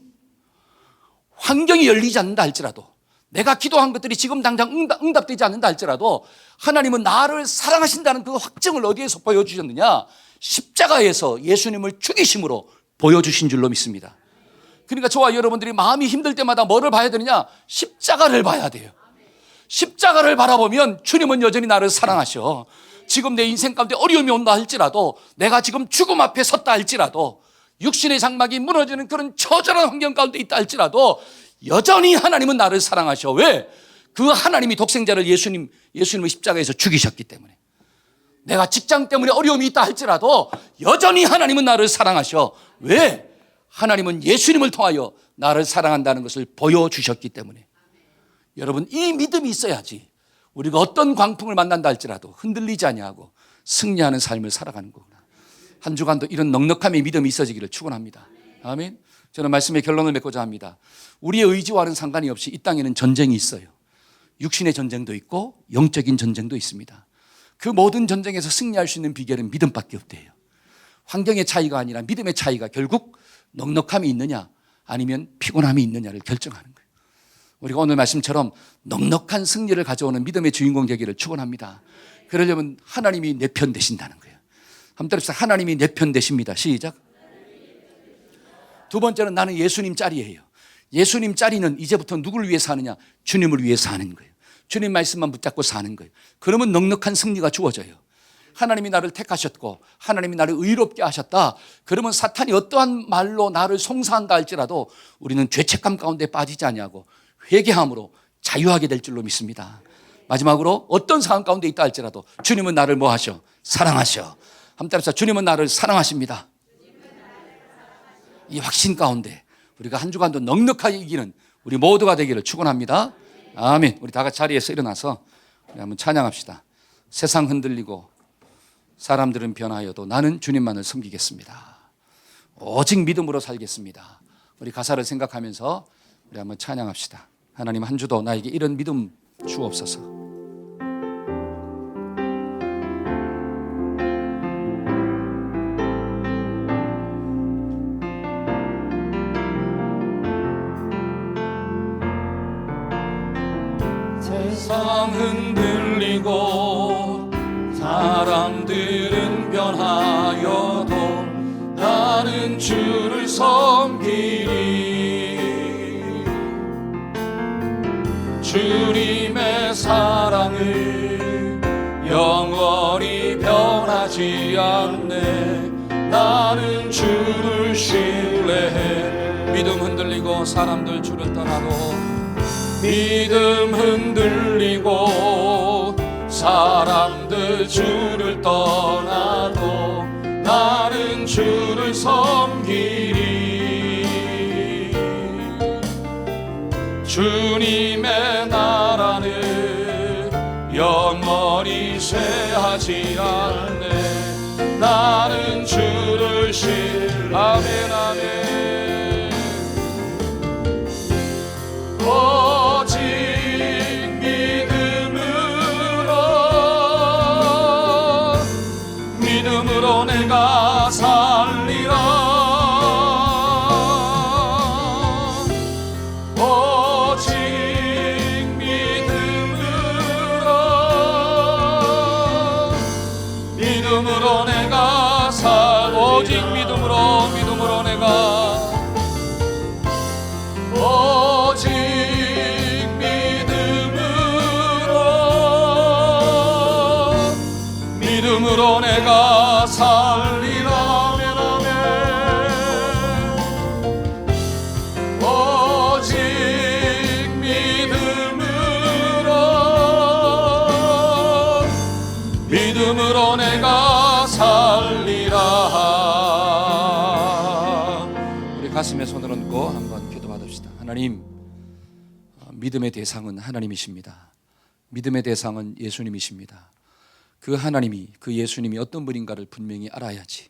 환경이 열리지 않는다 할지라도, 내가 기도한 것들이 지금 당장 응답되지 않는다 할지라도 하나님은 나를 사랑하신다는 그 확증을 어디에서 보여주셨느냐? 십자가에서 예수님을 죽이심으로 보여주신 줄로 믿습니다. 그러니까 저와 여러분들이 마음이 힘들 때마다 뭐를 봐야 되느냐? 십자가를 봐야 돼요. 십자가를 바라보면 주님은 여전히 나를 사랑하셔. 지금 내 인생 가운데 어려움이 온다 할지라도, 내가 지금 죽음 앞에 섰다 할지라도, 육신의 장막이 무너지는 그런 처절한 환경 가운데 있다 할지라도 여전히 하나님은 나를 사랑하셔. 왜? 그 하나님이 독생자를 예수님의 십자가에서 죽이셨기 때문에. 내가 직장 때문에 어려움이 있다 할지라도 여전히 하나님은 나를 사랑하셔. 왜? 하나님은 예수님을 통하여 나를 사랑한다는 것을 보여주셨기 때문에. 여러분, 이 믿음이 있어야지 우리가 어떤 광풍을 만난다 할지라도 흔들리지 아니하고 승리하는 삶을 살아가는 거구나. 한 주간도 이런 넉넉함의 믿음이 있어지기를 축원합니다. 아멘. 저는 말씀의 결론을 맺고자 합니다. 우리의 의지와는 상관이 없이 이 땅에는 전쟁이 있어요. 육신의 전쟁도 있고 영적인 전쟁도 있습니다. 그 모든 전쟁에서 승리할 수 있는 비결은 믿음밖에 없대요. 환경의 차이가 아니라 믿음의 차이가 결국 넉넉함이 있느냐 아니면 피곤함이 있느냐를 결정하는 거예요. 우리가 오늘 말씀처럼 넉넉한 승리를 가져오는 믿음의 주인공 되기를 축원합니다. 그러려면 하나님이 내 편 되신다는 거예요. 한번 따라합시다. 하나님이 내 편 되십니다. 시작. 두 번째는 나는 예수님 짤이에요. 예수님 짤이는 이제부터 누구를 위해 사느냐? 주님을 위해 사는 거예요. 주님 말씀만 붙잡고 사는 거예요. 그러면 넉넉한 승리가 주어져요. 하나님이 나를 택하셨고 하나님이 나를 의롭게 하셨다. 그러면 사탄이 어떠한 말로 나를 송사한다 할지라도 우리는 죄책감 가운데 빠지지 아니하고 회개함으로 자유하게 될 줄로 믿습니다. 마지막으로 어떤 상황 가운데 있다 할지라도 주님은 나를 뭐 하셔? 사랑하셔. 한번 따라서 주님은 나를 사랑하십니다. 이 확신 가운데 우리가 한 주간도 넉넉하게 이기는 우리 모두가 되기를 축원합니다. 아멘. 우리 다 같이 자리에서 일어나서 우리 한번 찬양합시다. 세상 흔들리고 사람들은 변하여도 나는 주님만을 섬기겠습니다. 오직 믿음으로 살겠습니다. 우리 가사를 생각하면서 우리 한번 찬양합시다. 하나님, 한 주도 나에게 이런 믿음 주옵소서. 세상 흔들리고 사람들은 변하여도 나는 주를 섬기리. 주님의 사랑을 영원히 변하지 않네. 나는 주를 신뢰해. 믿음 흔들리고 사람들 주를 떠나도, 믿음 흔들리고 사람들 주를 떠나도 나는 주를 섬기리. 주님의 나라는 영원히 쇠하지 않네. 나는 주를 신뢰해. 아멘 아멘. 오직 믿음으로 내가 살리라. 오직 믿음으로 내가 오직 믿음으로 내가 오직 믿음으로 내가 살리라. 아멘 아멘. 오직 믿음으로 내가 살리라. 우리 가슴에 손을 얹고 한번 기도받읍시다. 하나님, 믿음의 대상은 하나님이십니다. 믿음의 대상은 예수님이십니다. 그 하나님이, 그 예수님이 어떤 분인가를 분명히 알아야지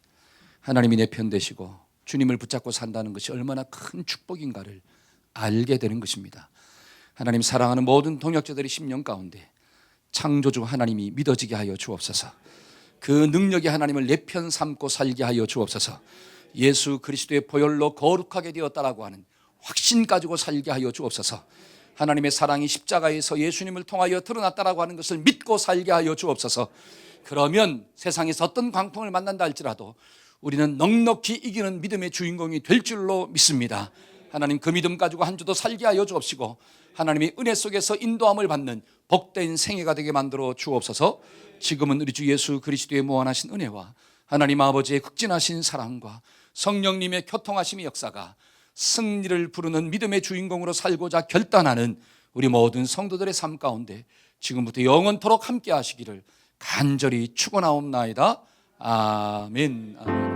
하나님이 내 편 되시고 주님을 붙잡고 산다는 것이 얼마나 큰 축복인가를 알게 되는 것입니다. 하나님, 사랑하는 모든 동역자들의 심령 가운데 창조주 하나님이 믿어지게 하여 주옵소서. 그 능력의 하나님을 내 편 삼고 살게 하여 주옵소서. 예수 그리스도의 보혈로 거룩하게 되었다라고 하는 확신 가지고 살게 하여 주옵소서. 하나님의 사랑이 십자가에서 예수님을 통하여 드러났다라고 하는 것을 믿고 살게 하여 주옵소서. 그러면 세상에서 어떤 광풍을 만난다 할지라도 우리는 넉넉히 이기는 믿음의 주인공이 될 줄로 믿습니다. 하나님, 그 믿음 가지고 한 주도 살게 하여 주옵시고 하나님의 은혜 속에서 인도함을 받는 복된 생애가 되게 만들어 주옵소서. 지금은 우리 주 예수 그리스도의 무한하신 은혜와 하나님 아버지의 극진하신 사랑과 성령님의 교통하심의 역사가 승리를 부르는 믿음의 주인공으로 살고자 결단하는 우리 모든 성도들의 삶 가운데 지금부터 영원토록 함께 하시기를 간절히 축원하옵나이다. 아멘. 아멘.